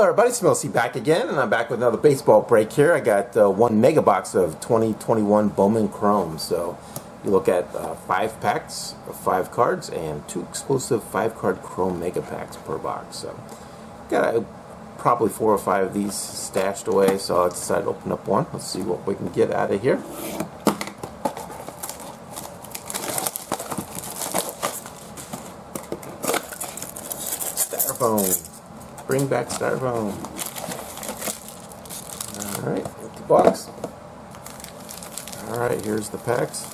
everybody, Smilsy back again, and I'm back with another baseball break here. I got one mega box of 2021 Bowman Chrome. So you look at 5 packs of 5 cards and 2 exclusive 5-card Chrome mega packs per box. So got probably 4 or 5 of these stashed away, so I decided to open up one. Let's see what we can get out of here. Styrofoam. Bring back Styrofoam. Alright, empty box. Alright, here's the packs.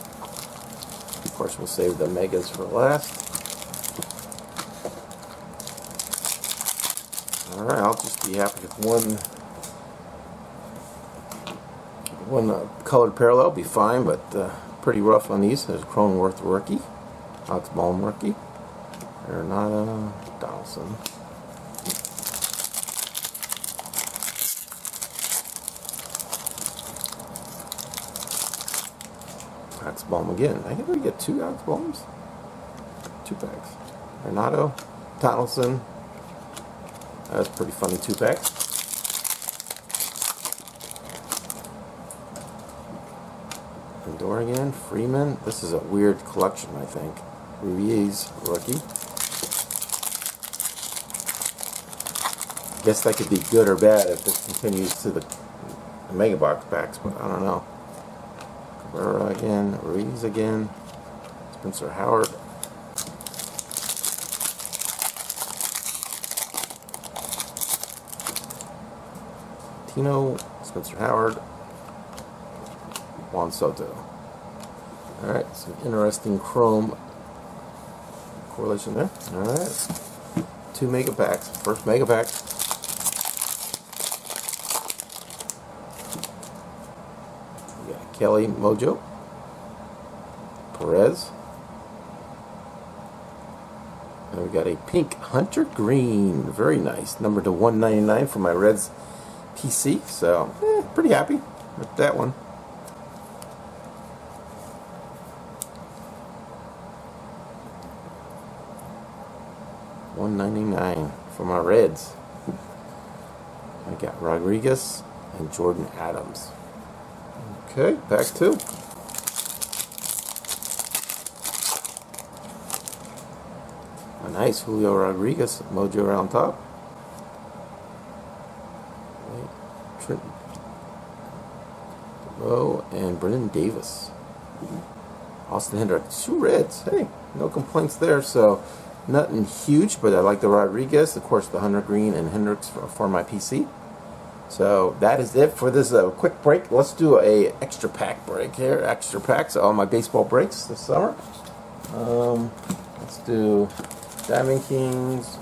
Of course, we'll save the megas for last. Alright, I'll just be happy with one colored parallel, be fine, but pretty rough on these. There's Cronenworth rookie, Alex Bowman rookie, Arenado, Donaldson. Alex Bowman again. I think we get 2 Alex Bowmans. 2 packs. Arenado, Donaldson. That's pretty funny 2 packs. Lindor again. Freeman. This is a weird collection, I think. Ruiz rookie. I guess that could be good or bad if this continues to the mega box packs, but I don't know. Cabrera again, Ruiz again, Spencer Howard, Tino, Spencer Howard, Juan Soto. Alright, some interesting Chrome correlation there. Alright, 2 mega packs. First mega pack. Kelly Mojo, Perez, and we got a pink Hunter Green, very nice, number to 199 for my Reds PC. So pretty happy with that one. $199 for my Reds. I got Rodriguez and Jordan Adams. Okay, pack 2. A nice Julio Rodriguez mojo around top. Trent DeVoe and Brennan Davis. Austin Hendricks. 2 Reds. Hey, no complaints there. So nothing huge, but I like the Rodriguez. Of course, the Hunter Green and Hendricks for my PC. So that is it for this quick break. Let's do a extra pack break here. Extra packs, all my baseball breaks this summer. Let's do Diamond Kings.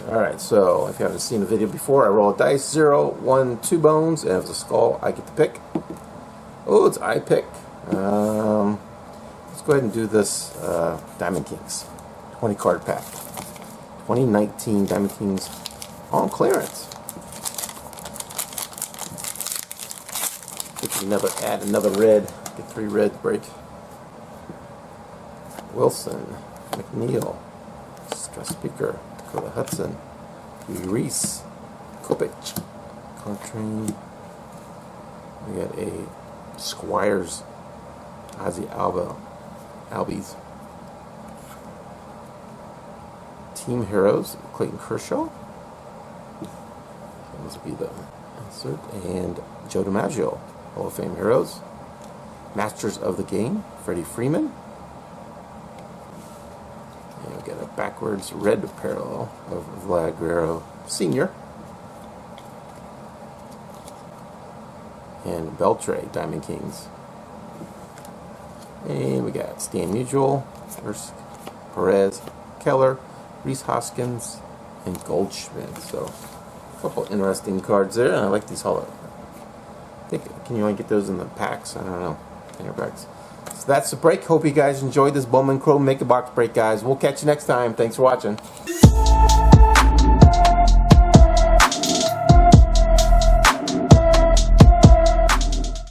Alright, so if you haven't seen the video before, I roll a dice, 0, 1, 2 bones, and if it's a skull, I get to pick. Oh, it's I pick. Let's go ahead and do this Diamond Kings 20 card pack. 2019 Diamond Kings on clearance. Add another red. Get 3 red break. Wilson, McNeil, Strasburger, Dakota Hudson, Reese, Kopech, Coltrane. We got a Squires, Ozzy Albies. Team Heroes, Clayton Kershaw. That must be the insert. And Joe DiMaggio, Hall of Fame Heroes. Masters of the Game, Freddie Freeman. And we got a backwards red parallel of Vlad Guerrero Sr. And Beltre, Diamond Kings. And we got Stan Musial, Perez, Keller, Reese Hoskins, and Goldschmidt. So a couple interesting cards there. And I like these hollow. I think, can you only get those in the packs? I don't know. Packs. So that's the break. Hope you guys enjoyed this Bowman Chrome Mega Box break, guys. We'll catch you next time. Thanks for watching.